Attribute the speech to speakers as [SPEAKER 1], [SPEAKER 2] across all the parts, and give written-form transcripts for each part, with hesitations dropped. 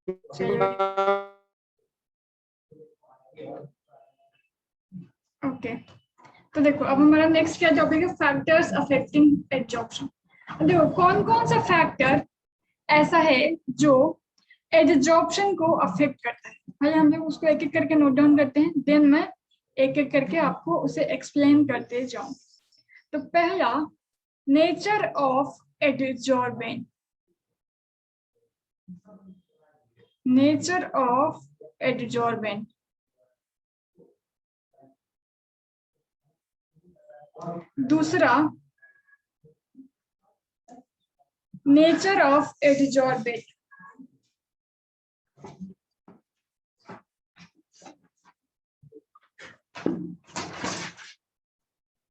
[SPEAKER 1] Okay, तो देखो अब हमारा नेक्स्ट क्या टॉपिक है, फैक्टर्स अफेक्टिंग एडजॉर्प्शन। देखो कौन कौन सा फैक्टर ऐसा है जो एडजॉर्प्शन को अफेक्ट करता है। भाई हम लोग उसको एक एक करके नोट डाउन करते हैं, देन मैं एक एक करके आपको उसे एक्सप्लेन करते जाऊं। तो पहला, nature of adsorbent. Nature of adsorbent. दूसरा, नेचर ऑफ एडजॉर्बेंट।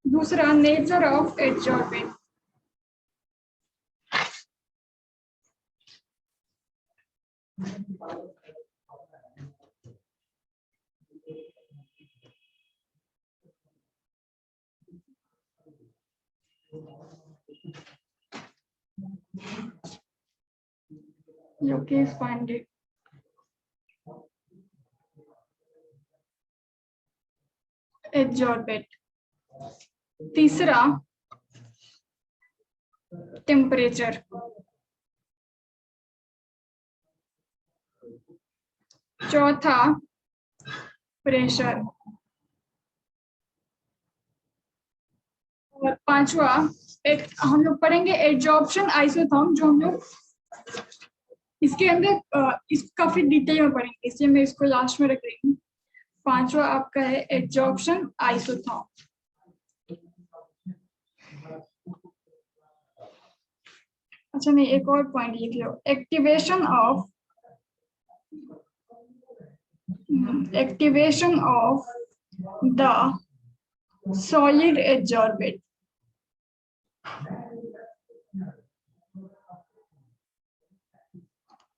[SPEAKER 1] दूसरा, nature of adsorbent. Yogesh Pandey. Adsorbent. तीसरा, टेम्परेचर। चौथा, प्रेशर। और पांचवा, एक हम लोग पढ़ेंगे एडजॉर्प्शन आइसोथर्म, जो हम लोग इसके अंदर इसको काफी डिटेल में पढ़ेंगे, इसलिए मैं इसको लास्ट में रख रही हूँ। पांचवा आपका है एडजॉर्प्शन आइसोथर्म। अच्छा नहीं, एक और पॉइंट लिख लो, activation of the solid adsorbent.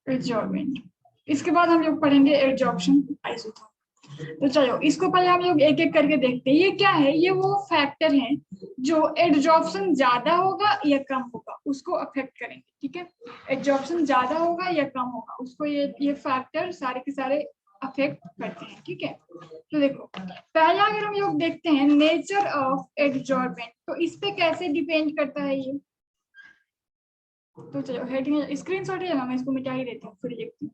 [SPEAKER 1] Adsorbent. इसके बाद हम लोग पढ़ेंगे एडजॉर्प्शन आइसोथर्म। तो चलो इसको पहले हम लोग एक एक करके देखते हैं। ये क्या है, ये वो फैक्टर हैं जो एडजॉर्प्शन ज्यादा होगा या कम होगा उसको अफेक्ट करेंगे। ठीक है, एडजॉर्प्शन ज्यादा होगा या कम होगा उसको ये फैक्टर सारे के सारे अफेक्ट करते हैं। ठीक है, तो देखो पहला अगर हम लोग देखते हैं नेचर ऑफ एडजॉर्बेंट, तो इस पे कैसे डिपेंड करता है ये। तो चलो हेडिंग स्क्रीनशॉट है ना, मैं इसको मिटा ही देती हूँ फिर देखती हूँ।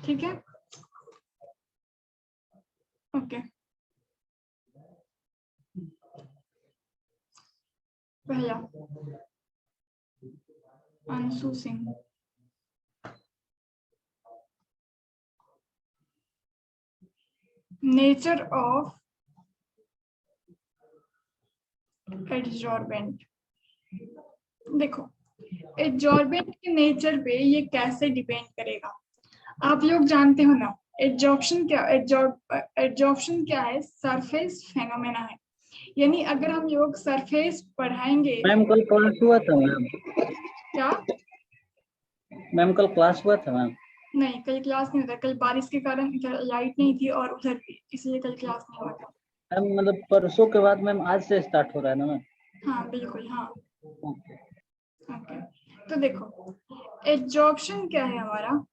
[SPEAKER 1] ठीक है, ओके। पहला, Anshu Singh. Nature of adsorbent. देखो एडजॉर्बेंट के नेचर पे ये कैसे डिपेंड करेगा, आप लोग जानते हो ना। एडजॉर्प्शन क्या है, सरफेस फेनोमेना है। यानी अगर हम लोग सरफेस पढ़ाएंगे।
[SPEAKER 2] मैम कल क्लास हुआ था मैम।
[SPEAKER 1] क्या
[SPEAKER 2] मैम कल क्लास हुआ था मैम?
[SPEAKER 1] नहीं, कल क्लास नहीं होता, कल बारिश के कारण लाइट नहीं थी और उधर भी, इसलिए कल क्लास नहीं हुआ था।
[SPEAKER 2] मैम मतलब परसों के बाद मैम आज से स्टार्ट हो रहा है ना मैम?
[SPEAKER 1] हाँ बिल्कुल, हाँ ओके। तो देखो एडजॉर्प्शन क्या है हमारा,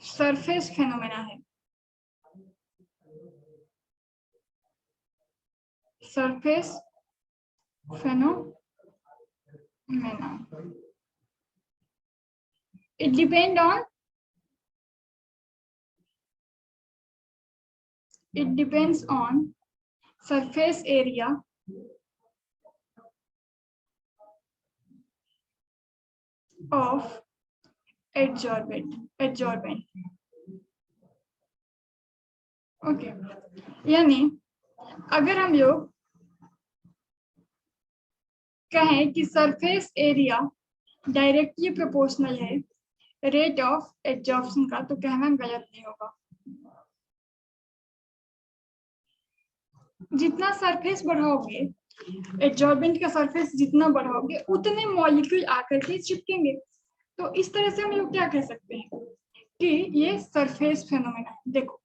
[SPEAKER 1] सरफेस फेनोमेना है। Surface phenomena, it depends on surface area of adsorbent। Okay, यानी अगर हम लोग कहें कि सरफेस एरिया डायरेक्टली प्रोपोर्शनल है रेट ऑफ एडजॉर्प्शन का, तो कहना गलत नहीं होगा। जितना सरफेस बढ़ाओगे, एडजॉर्बेंट का सरफेस जितना बढ़ाओगे उतने मॉलिक्यूल आकर के चिपकेंगे। तो इस तरह से हम लोग क्या कह सकते हैं कि ये सरफेस फेनोमेना है। देखो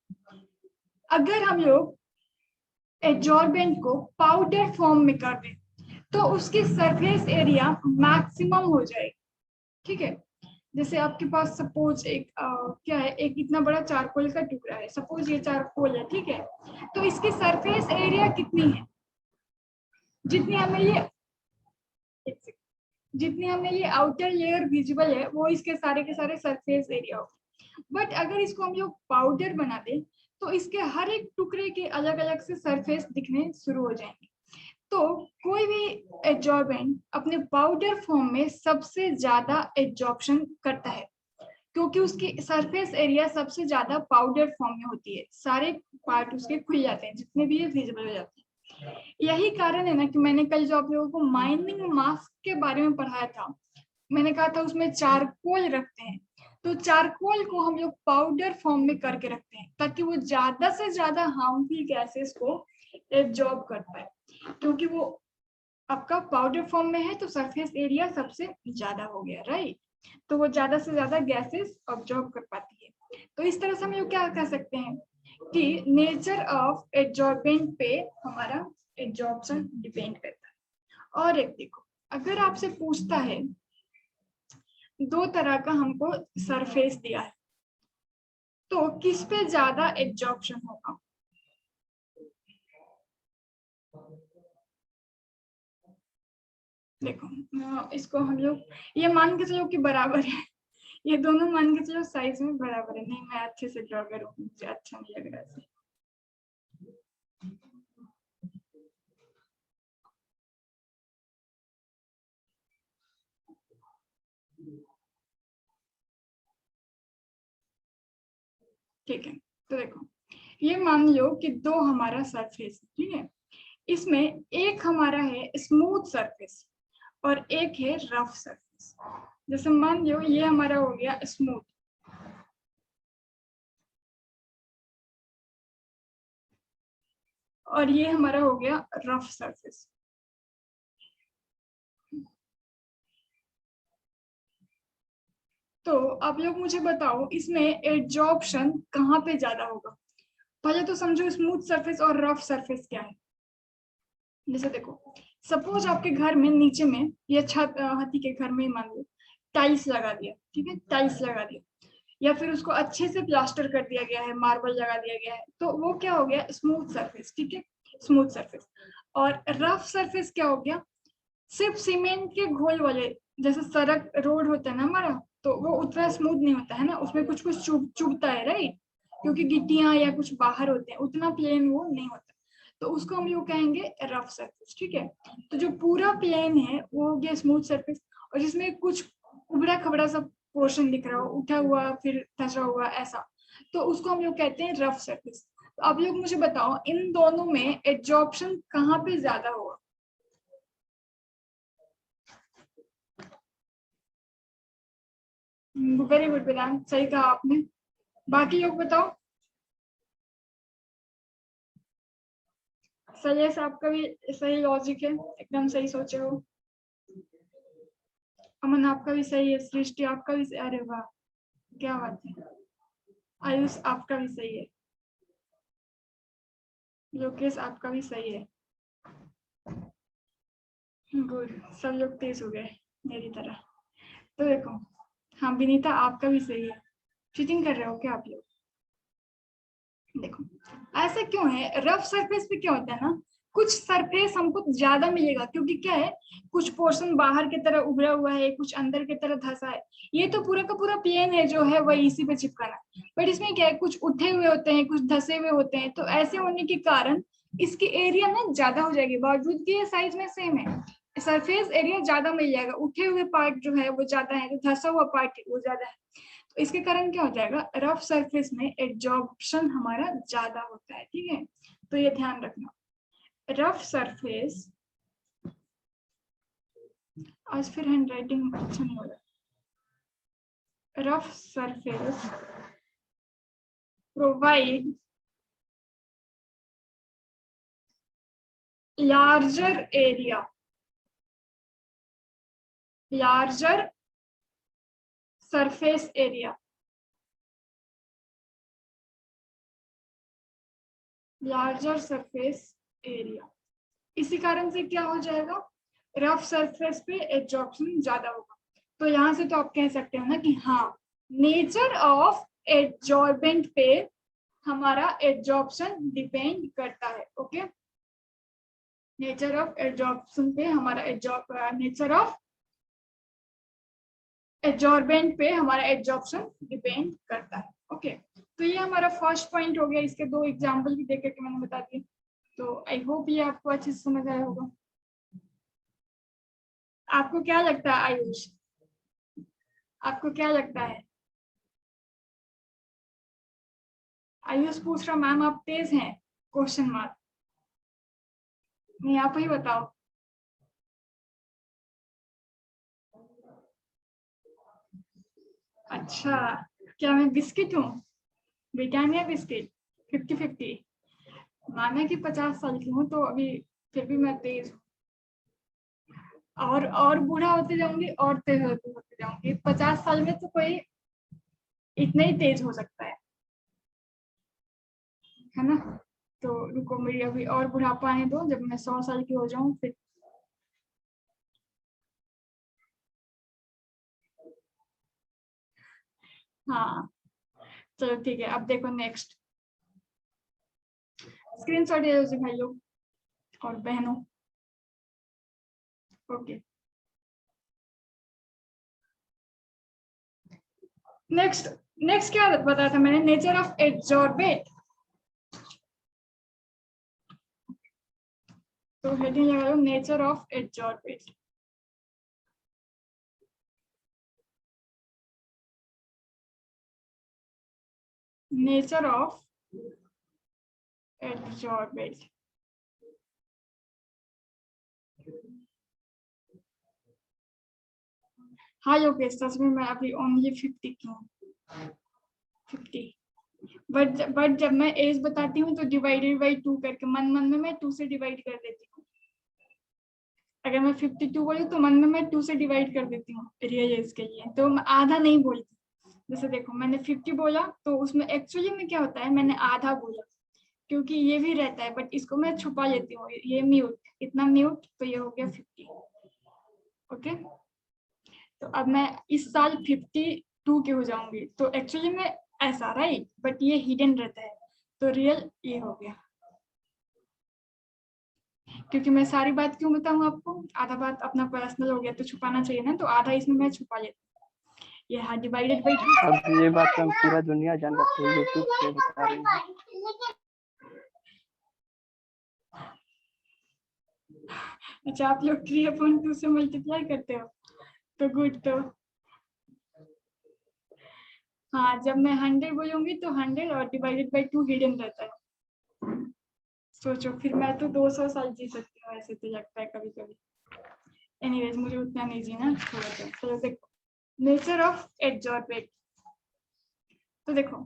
[SPEAKER 1] अगर हम लोग एडजॉर्बेंट को पाउडर फॉर्म में कर दें तो उसकी सरफेस एरिया मैक्सिमम हो जाएगी। ठीक है, जैसे आपके पास सपोज एक क्या है, एक इतना बड़ा चारकोल का टुकड़ा है, सपोज ये चारकोल है, ठीक है, तो इसकी सरफेस एरिया कितनी है, जितनी हमें ये जितनी हमें ये आउटर लेयर विजिबल है वो इसके सारे के सारे सरफेस एरिया हो। बट अगर इसको हम लोग पाउडर बना दें तो इसके हर एक टुकड़े के अलग अलग से सरफेस दिखने शुरू हो जाएंगे। तो कोई भी एब्जॉर्बेंट अपने पाउडर फॉर्म में सबसे ज्यादा एब्जॉर्प्शन करता है, क्योंकि उसकी सरफेस एरिया सबसे ज्यादा पाउडर फॉर्म में होती है, सारे पार्ट उसके खुल जाते हैं, जितने भी विजिबल हो जाते हैं। यही कारण है ना कि मैंने कल जो आप लोगों को माइनिंग मास्क के बारे में पढ़ाया था, मैंने कहा था उसमें चारकोल रखते हैं, तो चारकोल को हम लोग पाउडर फॉर्म में करके रखते हैं ताकि वो ज्यादा से ज्यादा हार्मफुल गैसेस को एब्जॉर्ब कर पाए, क्योंकि वो आपका पाउडर फॉर्म में है तो सरफेस एरिया सबसे ज्यादा हो गया, राइट, तो वो ज्यादा से ज्यादा गैसेस ऑब्जॉर्ब कर पाती है। तो इस तरह से हम लोग क्या कह सकते हैं कि नेचर ऑफ एब्जॉर्बेंट पे हमारा एब्जॉर्प्शन डिपेंड करता है। और एक देखो, अगर आपसे पूछता है दो तरह का हमको सरफेस दिया है, तो किस पे ज्यादा एब्जॉर्प्शन होगा, देखो इसको हम लोग ये मान के चलो कि बराबर है, ये दोनों मान के चलो साइज में बराबर है, नहीं मैं अच्छे से ड्रॉ करूँ, मुझे अच्छा नहीं लग रहा है। ठीक है, तो देखो ये मान लो कि दो हमारा सरफेस है, ठीक है, इसमें एक हमारा है स्मूथ सरफेस और एक है रफ सरफेस। जैसे मान लो ये हमारा हो गया स्मूथ, और ये हमारा हो गया रफ सरफेस। तो आप लोग मुझे बताओ इसमें एब्जॉर्प्शन कहाँ पे ज्यादा होगा। पहले तो समझो स्मूथ सरफेस और रफ सरफेस क्या है। जैसे देखो, सपोज आपके घर में नीचे में या छत हाथी के घर में मान लो टाइल्स लगा दिया, ठीक है, टाइल्स लगा दिया, या फिर उसको अच्छे से प्लास्टर कर दिया गया है, मार्बल लगा दिया गया है, तो वो क्या हो गया स्मूथ सरफेस, ठीक है, स्मूथ सरफेस। और रफ सरफेस क्या हो गया, सिर्फ सीमेंट के घोल वाले, जैसे सड़क रोड होता है ना हमारा, तो वो उतना स्मूथ नहीं होता है ना, उसमें कुछ कुछ चुभता है, राइट, क्योंकि गिट्टियां या कुछ बाहर होते हैं, उतना प्लेन वो नहीं होता, तो उसको हम लोग कहेंगे रफ सरफेस, ठीक है। तो जो पूरा प्लेन है वो हो गया स्मूथ सरफेस, और जिसमें कुछ उबड़ा खबड़ा सा पोर्शन दिख रहा हो, उठा हुआ फिर धसा हुआ ऐसा, तो उसको हम लोग कहते हैं रफ सरफेस। तो आप लोग मुझे बताओ इन दोनों में एब्जॉर्प्शन कहाँ पे ज्यादा होगा। वेरी गुड वेदांत, सही कहा आपने। बाकी लोग बताओ। सही से आपका भी सही लॉजिक है, एकदम सही सोचे हो। अमन आपका भी सही है, सृष्टि आपका भी, अरे वाह क्या बात है, आयुष आपका भी सही है, लोकेश आपका भी सही है, गुड, सब लोग तेज हो गए मेरी तरह। तो देखो, हाँ विनीता आपका भी सही है, चीटिंग कर रहे हो क्या आप लोग। देखो ऐसा क्यों है, रफ सरफेस पे क्या होता है ना, कुछ सरफेस हमको ज्यादा मिलेगा, क्योंकि क्या है, कुछ पोर्शन बाहर की तरह उभरा हुआ है, कुछ अंदर की तरह धसा है, ये तो पूरा का पूरा प्लेन है जो है वही इसी पे चिपकाना है। बट इसमें क्या है, कुछ उठे हुए होते हैं, कुछ धसे हुए होते हैं, तो ऐसे होने के कारण इसकी एरिया ना ज्यादा हो जाएगी, बावजूद कि ये साइज में सेम है, सरफेस एरिया ज्यादा मिल जाएगा, उठे हुए पार्ट जो है वो ज्यादा है, जो धसा हुआ पार्ट वो ज्यादा है, तो इसके कारण क्या हो जाएगा, रफ सरफेस में एब्जॉर्प्शन हमारा ज्यादा होता है, ठीक है, तो ये ध्यान रखना। रफ सरफेस, आज फिर हैंड राइटिंग अच्छा नहीं हो रहा, rough surface provide larger area, larger surface area, larger surface area। इसी कारण से क्या हो जाएगा, रफ सरफेस पे एब्जॉर्प्शन ज्यादा होगा। तो यहाँ से तो आप कह सकते हो ना कि हाँ, नेचर ऑफ एब्जॉर्बेंट पे हमारा एब्जॉर्प्शन डिपेंड करता है। ओके, नेचर ऑफ एब्जॉर्प्शन पे हमारा नेचर ऑफ एब्जॉर्बेंट पे हमारा एब्जॉर्प्शन डिपेंड करता है। ओके, तो ये हमारा फर्स्ट पॉइंट हो गया। इसके दो एग्जांपल भी देख करके मैंने बता दिए। तो आई होप ये आपको अच्छे से समझ आया होगा। आपको क्या लगता है आयुष, आपको क्या लगता है? आयुष पूछ रहा मैम आप तेज हैं, क्वेश्चन मार्क। नहीं, आप ही बताओ। अच्छा, क्या मैं बिस्किट हूँ? Britannia biscuit 50-50। माना कि 50 साल की हूँ तो अभी फिर भी मैं तेज हूँ। और बूढ़ा होते जाऊंगी और तेज होते जाऊंगी। 50 साल में तो कोई इतना ही तेज हो सकता है ना? तो रुको, मेरी अभी और बुढ़ापा आने दो, जब मैं 100 साल की हो जाऊं फिर। हाँ, चलो ठीक है। अब देखो नेक्स्ट, स्क्रीनशॉट ले लो भाइयों और बहनों। ओके, नेक्स्ट नेक्स्ट क्या बताया था मैंने? Nature of absorbent. तो हेडिंग लगा लो nature of absorbent. Nature of absorbent. हाँ योगेश, सच में मैं अभी ओनली 50 की हूँ, 50। बट जब मैं एज बताती हूँ तो डिवाइडेड बाई 2 करके मन मन में मैं 2 से डिवाइड कर देती हूँ। अगर मैं 52 बोलूँ तो मन में मैं 2 से डिवाइड कर देती हूँ रियल एज के लिए, तो मैं आधा नहीं बोलती। जैसे देखो, मैंने 50 बोला तो उसमें एक्चुअली में क्या होता है, मैंने आधा बोला, क्योंकि ये भी रहता है बट इसको मैं छुपा लेती हूँ। ये म्यूट, इतना म्यूट, तो ये हो गया 50। ओके, तो अब मैं इस साल 52 की हो जाऊंगी, तो एक्चुअली में ऐसा राइट, बट ये हिडन रहता है, तो रियल ये हो गया। क्योंकि मैं सारी बात क्यों बताऊं आपको, आधा बात अपना पर्सनल हो गया तो छुपाना चाहिए ना, तो आधा इसमें मैं छुपा लेती हूँ। ये हाँ डिवाइडेड बाई 2।
[SPEAKER 2] अब ये बात तो हम पूरा दुनिया जान रखी है, यूट्यूब पे बता रहे हैं।
[SPEAKER 1] अच्छा, आप लोग 3/2 से मल्टीप्लाई करते हो, तो गुड। तो हाँ, जब मैं 100 बोलूंगी तो 100 और डिवाइडेड बाई 2 हिडन रहता है। सोचो, फिर मैं तो 200 साल जी सकती हूँ, ऐसे तो लगता है कभी कभी। एनीवेज, मुझे उतना नहीं जीना, थोड़ा सा। चलो देखो, नेचर ऑफ एब्जॉर्बेट। तो देखो,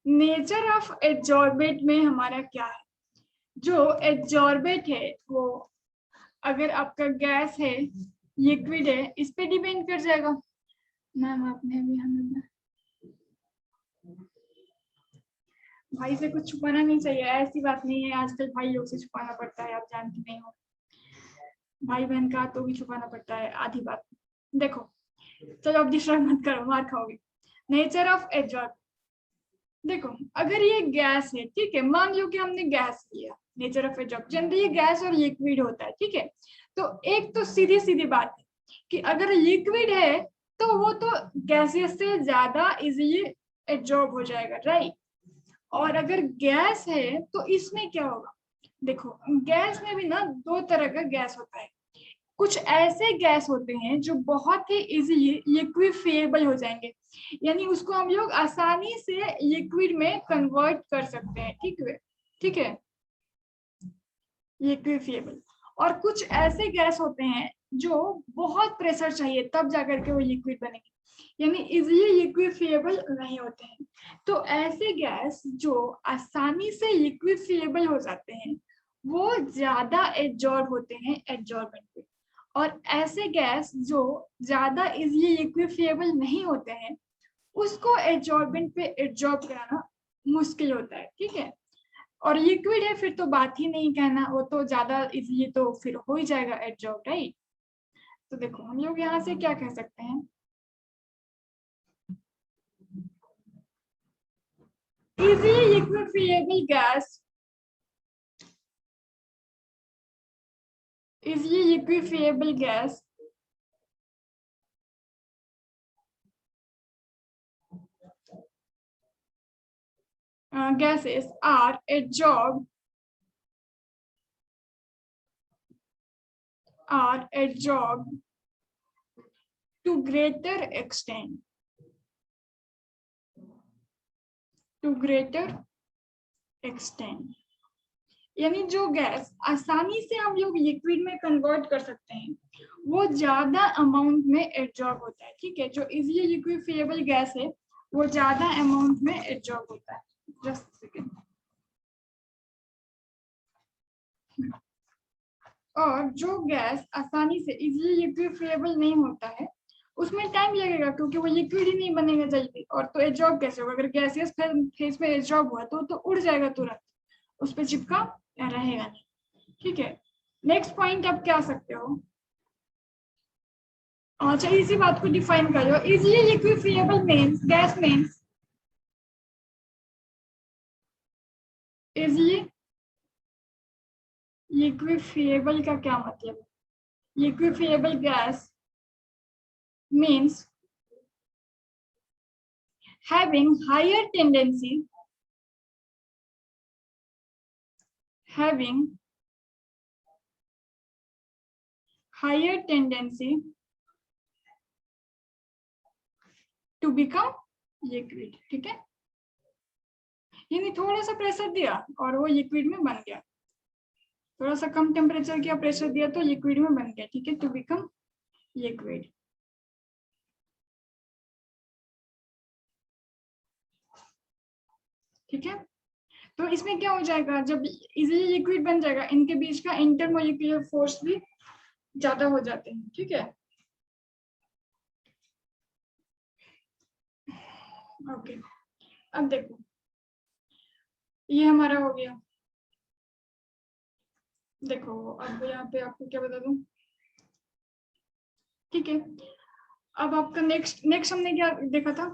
[SPEAKER 1] नेचर ऑफ एब्जॉर्बेट में हमारा क्या है? जो एब्जॉर्बेट है वो, अगर आपका गैस है, लिक्विड है, इस पे डिपेंड कर जाएगा। मैम आपने भी हमें भाई से कुछ छुपाना नहीं चाहिए, ऐसी बात नहीं है। आजकल भाई लोग से छुपाना पड़ता है, आप जानती नहीं हो। भाई बहन का तो भी छुपाना पड़ता है, आधी बात। देखो, चलो अब डिस्टर्ब मत करो, मार खाओगे। Nature of absorb. देखो, अगर ये गैस है, ठीक है, मान लो कि हमने गैस लिया। नेचर ऑफ एब्जॉर्ब, जनरली ये गैस और लिक्विड होता है, ठीक है। तो एक तो सीधी सीधी बात है कि अगर लिक्विड है तो वो तो गैसियस से ज्यादा इजीली एब्जॉर्ब हो जाएगा, राइट। और अगर गैस है तो इसमें क्या होगा? देखो, गैस में भी ना दो तरह का गैस होता है। कुछ ऐसे गैस होते हैं जो बहुत ही इजीली लिक्विफिएबल हो जाएंगे, यानी उसको हम लोग आसानी से लिक्विड में कन्वर्ट कर सकते हैं, ठीक है, लिक्विफिएबल। और कुछ ऐसे गैस होते हैं जो बहुत प्रेशर चाहिए तब जाकर के वो लिक्विड बनेंगे, यानी इजीली लिक्विफिएबल नहीं होते हैं। तो ऐसे गैस जो आसानी से लिक्विफिएबल हो जाते हैं वो ज्यादा एब्जॉर्ब होते हैं एब्जॉर्बेंट पे। और ऐसे गैस जो ज्यादा इजीली लिक्विफिएबल नहीं होते हैं उसको एब्जॉर्बेंट पे एब्जॉर्ब कराना मुश्किल होता है, ठीक है। और लिक्विड है फिर तो बात ही नहीं कहना, वो तो ज्यादा इजीली तो फिर हो ही जाएगा एब्जॉर्ब, राइट। तो देखो हम लोग यहाँ से क्या कह सकते हैं, easily liquefiable gas, easily liquefiable gas gases are adsorbed to greater extent, यानी जो गैस आसानी से हम लोग लिक्विड में कन्वर्ट कर सकते हैं वो ज्यादा अमाउंट में एब्जॉर्ब होता है। ठीक है, जो इजीली लिक्विफिएबल गैस है वो ज्यादा अमाउंट में एब्जॉर्ब होता है। Just second. और जो गैस आसानी से इजीली लिक्विफिएबल नहीं होता है उसमें टाइम लगेगा, क्योंकि वो लिक्विड ही नहीं बनेगा जल्दी। और तो एब्जॉर्ब कैसे होगा? अगर गैसियस फेज में एब्जॉर्ब हुआ तो उड़ जाएगा तुरंत, उस पर चिपका रहेगा नहीं। ठीक है, नेक्स्ट पॉइंट आप क्या सकते हो? अच्छा, इसी बात को डिफाइन कर लो। Easily liquefiable means gas means easily liquefiable का क्या मतलब? Liquefiable gas means having higher tendency to become liquid। ठीक है, यानी थोड़ा सा प्रेशर दिया और वो लिक्विड में बन गया, थोड़ा सा कम टेम्परेचर किया, प्रेशर दिया तो लिक्विड में बन गया। ठीक है, टू बिकम लिक्विड। ठीक है, तो इसमें क्या हो जाएगा, जब इजीली लिक्विड बन जाएगा इनके बीच का इंटरमोलिक्यूलर फोर्स भी ज्यादा हो जाते हैं। ठीक है, ओके। अब देखो ये हमारा हो गया। देखो अब यहाँ पे आपको क्या बता दूं। ठीक है, अब आपका नेक्स्ट हमने क्या देखा था,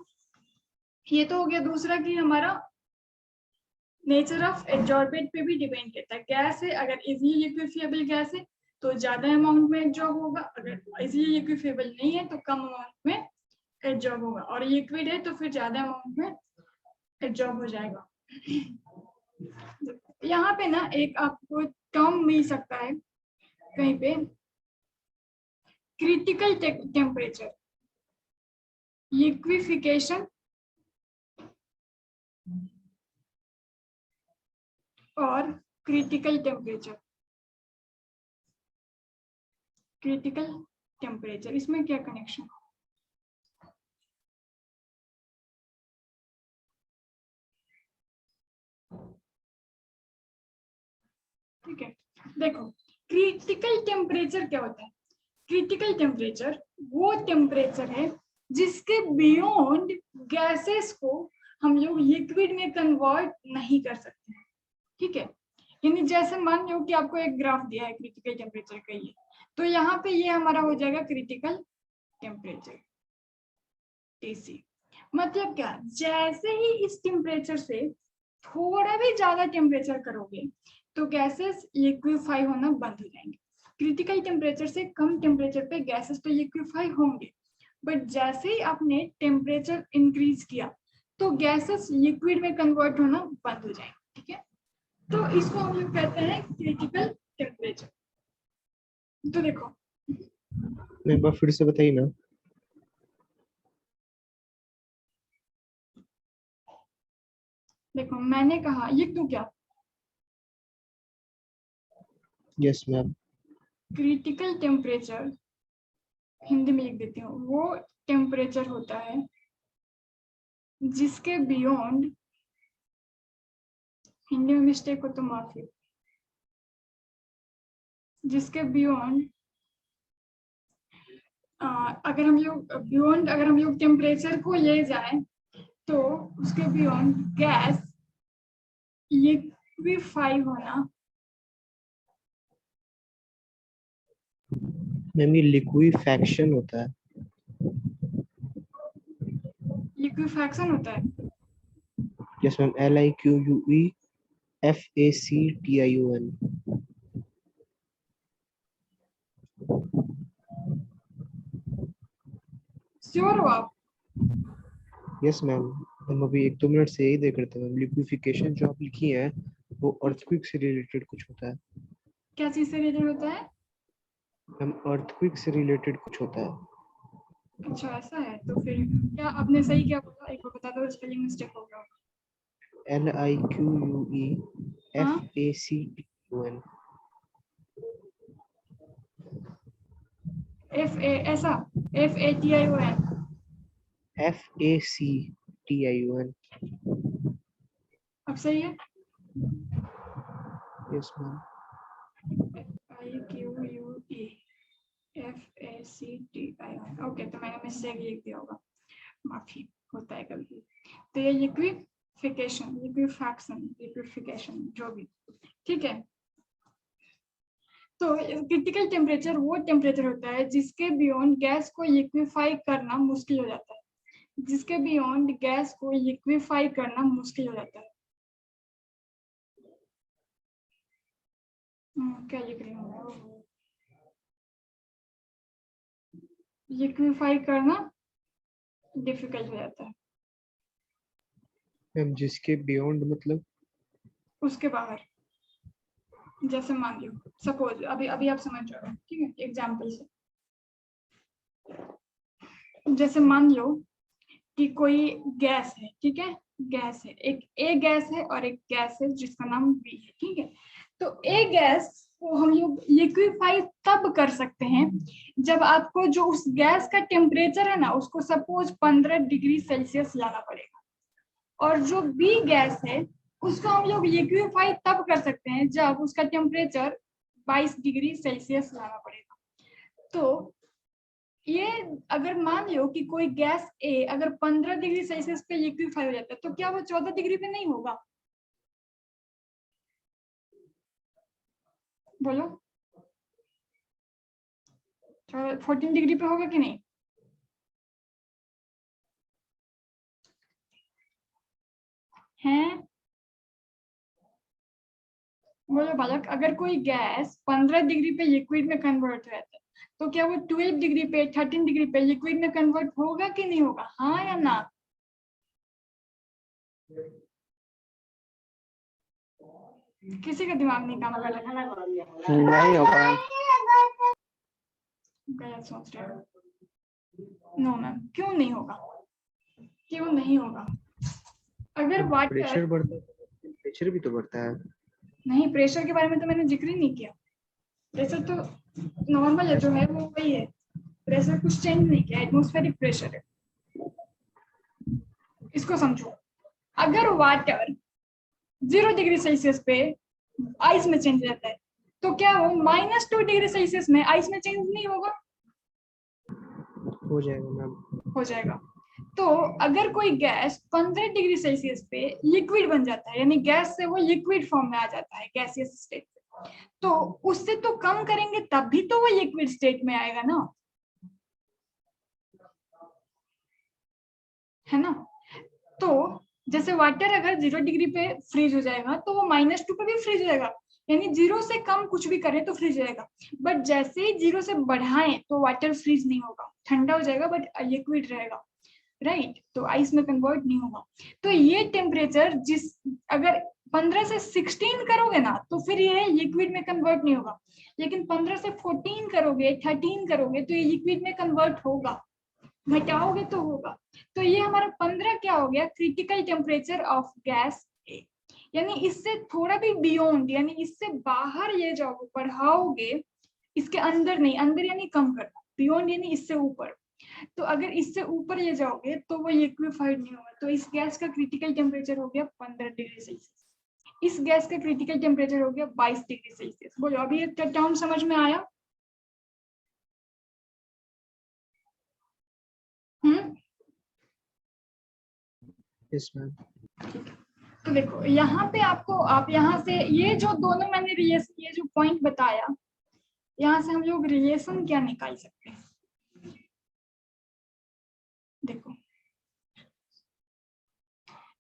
[SPEAKER 1] ये तो हो गया। दूसरा कि हमारा नेचर ऑफ एब्जॉर्बेंट पे भी डिपेंड करता है। गैस है, अगर इजीली लिक्विफिएबल गैस है तो ज्यादा अमाउंट में एब्जॉर्ब होगा, अगर इजीली लिक्विफिएबल नहीं है तो कम अमाउंट में एब्जॉर्ब होगा, और लिक्विड है तो फिर ज्यादा अमाउंट में एब्जॉर्ब हो जाएगा। यहाँ पे ना एक आपको टर्म मिल सकता है कहीं पे, क्रिटिकल टेम्परेचर, लिक्विफिकेशन और क्रिटिकल टेम्परेचर, इसमें क्या कनेक्शन? ठीक है, देखो क्रिटिकल टेम्परेचर क्या होता है? क्रिटिकल टेम्परेचर वो टेम्परेचर है जिसके बियॉन्ड गैसेस को हम लोग लिक्विड में कन्वर्ट नहीं कर सकते। ठीक है, यानी जैसे मान लो कि आपको एक ग्राफ दिया है क्रिटिकल टेम्परेचर का, ये तो यहाँ पे ये हमारा हो जाएगा क्रिटिकल टेम्परेचर टीसी। मतलब क्या, जैसे ही इस टेम्परेचर से थोड़ा भी ज्यादा टेम्परेचर करोगे तो गैसेस लिक्विफाई होना बंद हो जाएंगे। क्रिटिकल टेम्परेचर से कम टेम्परेचर पे गैसेस तो लिक्विफाई होंगे, बट जैसे ही आपने टेम्परेचर इंक्रीज किया तो गैसेस लिक्विड में कन्वर्ट होना बंद हो जाएंगे। ठीक है, तो इसको हम लोग कहते हैं क्रिटिकल टेम्परेचर। तो देखो
[SPEAKER 3] एक बार फिर से बताइए ना।
[SPEAKER 1] देखो मैंने कहा लिख दूं क्या?
[SPEAKER 3] Yes ma'am.
[SPEAKER 1] Critical temperature Hindi में लिख देती हूँ, वो टेम्परेचर होता है जिसके बियॉन्ड, हिंदी में मिस्टेक हो तो माफी, जिसके बियॉन्ड अगर हम लोग टेम्परेचर को ले जाएं तो उसके बियॉन्ड गैस लिक्विफाई होना
[SPEAKER 3] मैम ये लिक्विफैक्शन होता है।
[SPEAKER 1] लिक्विफैक्शन होता है।
[SPEAKER 3] Yes ma'am, LIQUEFACTION।
[SPEAKER 1] श्योर हो आप?
[SPEAKER 3] यस मैम, हम अभी 1-2 मिनट से यही देख रहे थे मैम। लिक्विफिकेशन जो आप लिखी है वो अर्थक्वेक से रिलेटेड कुछ होता है
[SPEAKER 1] क्या चीज से रिलेटेड होता है?
[SPEAKER 3] मैम, अर्थक्वेक से रिलेटेड कुछ होता है।
[SPEAKER 1] अच्छा ऐसा है, तो फिर क्या आपने सही क्या बोला, एक बार बता दो, स्पेलिंग मिस्टेक हो गया। हाँ
[SPEAKER 3] LIQUEFACTION।
[SPEAKER 1] ऐसा FATION।
[SPEAKER 3] FACTION।
[SPEAKER 1] अब सही है?
[SPEAKER 3] Yes ma'am.
[SPEAKER 1] FIQUEFACTION। ओके, तो मैंने मिस्टेक लिख दिया होगा, माफी, होता है कभी। तो ये लिक्विफिकेशन, लिक्विफिकेशन जो भी, ठीक है। तो क्रिटिकल टेम्परेचर वो टेम्परेचर होता है जिसके बियॉन्ड गैस को लिक्विफाई करना मुश्किल हो जाता है, जिसके बियॉन्ड गैस को लिक्विफाई करना मुश्किल हो जाता है। क्या लिख रही हूँ? लिक्विफाई करना डिफिकल्ट हो जाता है,
[SPEAKER 3] मैम जिसके बियॉन्ड मतलब?
[SPEAKER 1] उसके बाहर। जैसे मान लो, सपोज अभी अभी आप समझ रहे हो, ठीक है, एग्जाम्पल से। जैसे मान लो कि कोई गैस है, ठीक है, गैस है, एक ए गैस है और एक गैस है जिसका नाम बी है, ठीक है। तो ए गैस को हम लोग लिक्विफाई तब कर सकते हैं जब आपको जो उस गैस का टेम्परेचर है ना, उसको सपोज 15 डिग्री सेल्सियस लाना पड़ेगा। और जो बी गैस है उसको हम लोग लिक्विफाई तब कर सकते हैं जब उसका टेम्परेचर 22 डिग्री सेल्सियस लाना पड़ेगा। तो ये अगर मान लो कि कोई गैस ए अगर 15 डिग्री सेल्सियस पे लिक्विफाई हो जाता है, तो क्या वो 14 डिग्री पे नहीं होगा? बोलो, 14 डिग्री पे होगा कि नहीं? हैं? बोलो बालक, अगर कोई गैस 15 डिग्री पे लिक्विड में कन्वर्ट हो जाता है, तो क्या वो 12 डिग्री पे, 13 डिग्री पे लिक्विड में कन्वर्ट होगा कि नहीं होगा? हाँ या ना? किसी का दिमाग नहीं काम कर रहा है?
[SPEAKER 2] नहीं होगा।
[SPEAKER 1] गलत सोच रहे हो। नो मैम, क्यों नहीं होगा? क्यों नहीं होगा? अगर वाटर,
[SPEAKER 3] प्रेशर बढ़ता है तो टेम्परेचर भी तो बढ़ता है।
[SPEAKER 1] नहीं, प्रेशर के बारे में तो मैंने जिक्र ही नहीं किया। प्रेशर तो नॉर्मल है, जो है वो वही है। प्रेशर कुछ चेंज नहीं किया, एटमॉस्फेरिक प्रेशर है। इसको समझो, अगर वाटर 0 डिग्री सेल्सियस पे आइस में चेंज रहता है, तो क्या वो -2 डिग्री सेल्सियस में आइस में चेंज नहीं होगा?
[SPEAKER 3] हो जाएगा मैम।
[SPEAKER 1] हो जाएगा। तो अगर कोई गैस 15 डिग्री सेल्सियस पे लिक्विड बन जाता है, यानी गैस से वो लिक्विड फॉर्म में आ जाता है, गैसियस स्टेट, तो उससे तो कम करेंगे तब भी तो वो लिक्विड स्टेट में आएगा ना, है ना? तो जैसे वाटर अगर 0 डिग्री पे फ्रीज हो जाएगा, तो वो -2 पे भी फ्रीज हो जाएगा, यानी 0 से कम कुछ भी करें तो फ्रीज हो जाएगा। बट जैसे ही 0 से बढ़ाएं तो वाटर फ्रीज नहीं होगा, ठंडा हो जाएगा, बट लिक्विड रहेगा, राइट? तो आइस में कन्वर्ट नहीं होगा। तो ये टेम्परेचर जिस, अगर 15 से 16 करोगे ना, तो फिर ये लिक्विड में कन्वर्ट नहीं होगा, लेकिन 15 से 14 करोगे, 13 करोगे, तो ये लिक्विड में कन्वर्ट होगा, घटाओगे तो होगा। तो ये हमारा 15 क्या हो गया? क्रिटिकल टेम्परेचर ऑफ गैस ए। यानी इससे थोड़ा भी बियॉन्ड, यानी इससे बाहर ये जाओगे, बढ़ाओगे, इसके अंदर नहीं, अंदर यानी कम करना, बियॉन्ड यानी इससे ऊपर। तो अगर इससे ऊपर ये जाओगे तो वो लिक्विफाइड नहीं होगा। तो इस गैस का क्रिटिकल टेम्परेचर हो गया 15 डिग्री सेल्सियस, इस गैस का क्रिटिकल टेम्परेचर हो गया 22 डिग्री सेल्सियस। बोलो, अभी ये टर्म समझ में आया?
[SPEAKER 3] Yes ma'am.
[SPEAKER 1] तो देखो यहाँ पे आपको, आप यहाँ से ये जो दोनों मैंने ये जो पॉइंट बताया, यहाँ से हम लोग रिलेशन क्या निकाल सकते हैं? देखो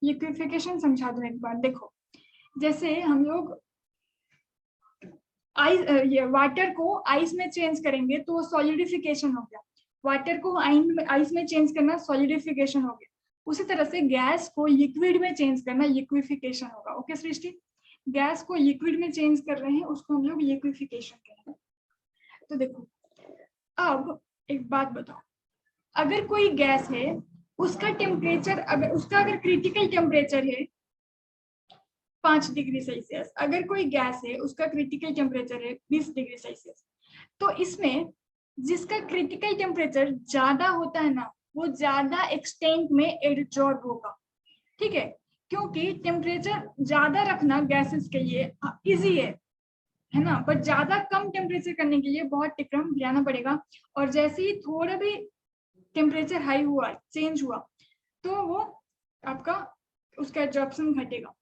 [SPEAKER 1] लिक्विफिकेशन समझा दूं एक बार। देखो जैसे हम लोग आइस ये वाटर को आइस में चेंज करेंगे तो वो सॉलिडिफिकेशन हो गया। वाटर को आइस में चेंज करना सॉलिडिफिकेशन हो गया। उसी तरह से गैस को लिक्विड में चेंज करना लिक्विफिकेशन होगा। ओके सृष्टि, गैस को लिक्विड में चेंज कर रहे हैं उसको हम लोग लिक्विफिकेशन कहेंगे। तो देखो अब एक बात बताओ, अगर कोई गैस है उसका टेम्परेचर अगर क्रिटिकल टेम्परेचर है 5 डिग्री सेल्सियस, अगर कोई गैस है उसका क्रिटिकल टेम्परेचर है 20 डिग्री सेल्सियस, तो इसमें जिसका क्रिटिकल टेम्परेचर ज्यादा होता है ना वो ज्यादा एक्सटेंट में एडजॉर्ब होगा। ठीक है, क्योंकि टेम्परेचर ज्यादा रखना गैसेस के लिए इजी है ना, बट ज्यादा कम टेम्परेचर करने के लिए बहुत टिक्रम लाना पड़ेगा। और जैसे ही थोड़ा भी टेम्परेचर हाई हुआ चेंज हुआ तो वो आपका उसका एब्जॉर्प्शन घटेगा।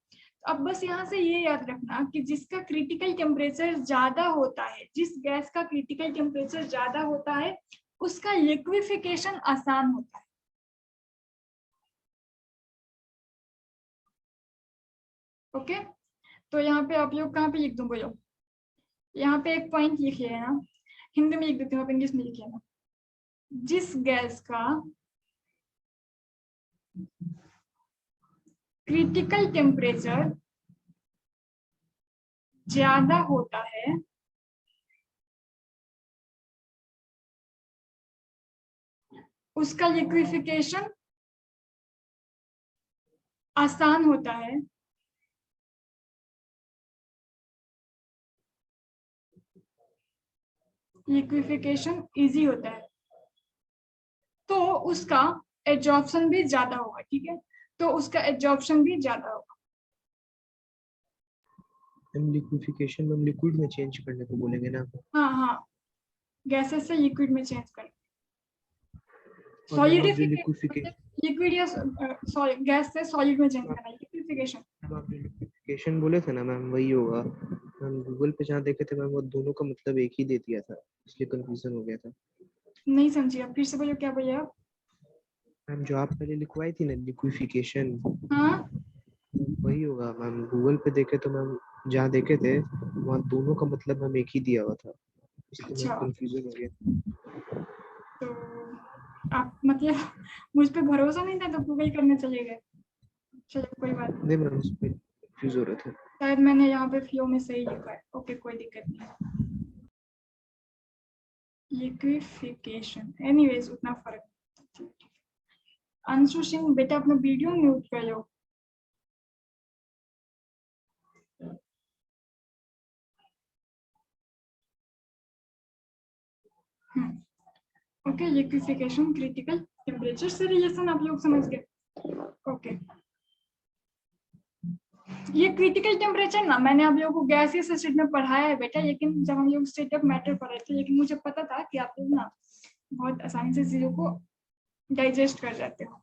[SPEAKER 1] अब बस यहाँ से ये याद रखना कि जिसका क्रिटिकल टेम्परेचर ज्यादा होता है, जिस गैस का क्रिटिकल टेम्परेचर ज्यादा होता है उसका लिक्विफिकेशन आसान होता है। ओके, तो यहाँ पे आप लोग कहाँ पे लिख दूं बोलो? यहाँ पे एक पॉइंट लिखिए ना, हिंदी में लिख देते हो आप इंग्लिश में लिखिए ना। जिस गैस का क्रिटिकल टेम्परेचर ज्यादा होता है उसका लिक्विफिकेशन आसान होता है। लिक्विफिकेशन इजी होता है तो उसका एब्जॉर्प्शन भी ज्यादा होगा। ठीक है, तो उसका एब्जॉर्प्शन भी ज्यादा होगा।
[SPEAKER 3] हम लिक्विफिकेशन में हम लिक्विड में चेंज करने को बोलेंगे ना।
[SPEAKER 1] हाँ हाँ, गैसेस से लिक्विड में चेंज कर
[SPEAKER 3] और मैम आप जो
[SPEAKER 1] सॉलिडिफिकेशन, लिक्विड या गैस से सॉलिड में चेंज करना लिक्विफिकेशन।
[SPEAKER 3] आप जो लिक्विफिकेशन बोले थे ना मैम वही होगा। हम गूगल पे जहाँ देखे थे मैम वो दोनों का मतलब एक ही दे दिया था, इसलिए कंफ्यूजन हो गया था।
[SPEAKER 1] नहीं समझी, आप फिर से बोलो, क्या बोले आप?
[SPEAKER 3] मैम जो आप पहले लिखवाई थी ना लिक्विफिकेशन,
[SPEAKER 1] हाँ
[SPEAKER 3] वही होगा मैम। गूगल पे देखे तो मैम जहाँ देखे थे वहाँ दोनों का मतलब मैम एक ही दिया हुआ था, इसलिए मैम
[SPEAKER 1] अच्छा,
[SPEAKER 3] कंफ्यूजन हो गया।
[SPEAKER 1] तो आप मतलब मुझ पे भरोसा नहीं था तो गूगल करने चले गए। चलो कोई बात नहीं,
[SPEAKER 3] नहीं मैम उसमें कंफ्यूज हो रहे थे।
[SPEAKER 1] शायद मैंने यहाँ पे फ्लो में सही लिखा है। ओके कोई दिक्कत नहीं। लिक्विफिकेशन एनीवेज उतना फर्क नहीं। अंशु सिंह बेटा अपना वीडियो म्यूट कर लो। ओके, लिक्विफिकेशन क्रिटिकल टेम्परेचर से रिलेशन आप लोग समझ गए। ओके, ये क्रिटिकल टेम्परेचर ना मैंने आप लोगों को गैसियस स्टेट में पढ़ाया है बेटा, लेकिन जब हम लोग स्टेट ऑफ मैटर पढ़ रहे थे, लेकिन मुझे पता था कि आप लोग ना बहुत आसानी से चीजों को डाइजेस्ट कर जाते हो।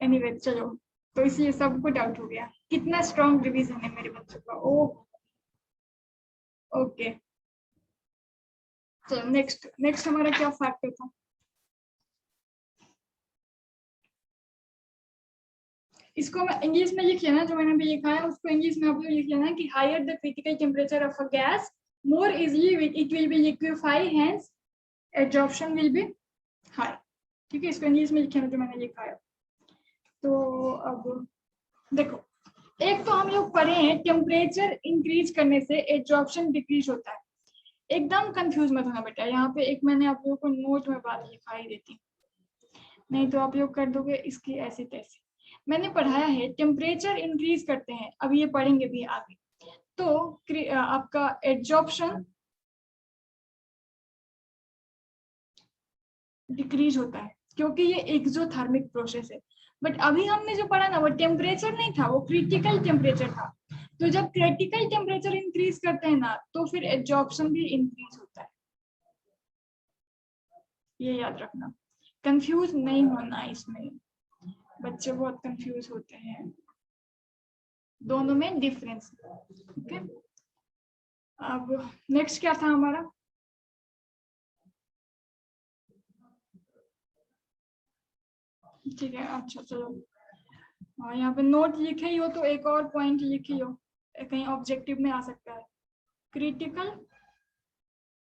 [SPEAKER 1] एनीवे चलो, तो इसलिए सबको डाउट हो गया कितना स्ट्रॉन्ग रिवीजन है मेरे बच्चों का। ओ ओके, चलो नेक्स्ट हमारा क्या फैक्टर था? इसको मैं इंग्लिश में लिख लेना, जो मैंने भी लिखा है उसको इंग्लिश में आप लोग लिख लेना कि higher the critical temperature of a gas more easily it will be liquefy, hence absorption will be high। ठीक है, इसको इंग्लिश में लिखना जो मैंने लिखा है। तो अब देखो, एक तो हम लोग पढ़े हैं टेम्परेचर इंक्रीज करने से एब्जॉर्प्शन डिक्रीज होता है। एकदम कंफ्यूज मत होना बेटा, यहाँ पे एक मैंने आप लोगों को नोट में बात लिखाई देती, नहीं तो आप लोग कर दोगे इसकी ऐसी तैसी। मैंने पढ़ाया है टेम्परेचर इंक्रीज करते हैं, अब ये पढ़ेंगे भी आगे, तो आपका एब्जॉर्प्शन डिक्रीज होता है क्योंकि ये एक्सोथर्मिक प्रोसेस है। बट अभी हमने जो पढ़ा ना वो टेम्परेचर नहीं था, वो क्रिटिकल टेम्परेचर था। तो जब क्रिटिकल टेम्परेचर इंक्रीज करते हैं ना तो फिर एब्जॉर्प्शन भी इंक्रीज होता है, ये याद रखना। कंफ्यूज नहीं होना इसमें, बच्चे बहुत कंफ्यूज होते हैं, दोनों में डिफरेंस। ओके, अब नेक्स्ट क्या था हमारा? ठीक है, अच्छा चलो। हाँ, यहाँ पे नोट लिखे ही हो तो एक और पॉइंट लिखी हो, कहीं ऑब्जेक्टिव में आ सकता है। क्रिटिकल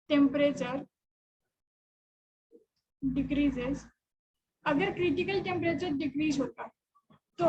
[SPEAKER 1] टेम्परेचर डिक्रीजेस, अगर क्रिटिकल टेम्परेचर डिक्रीज होता तो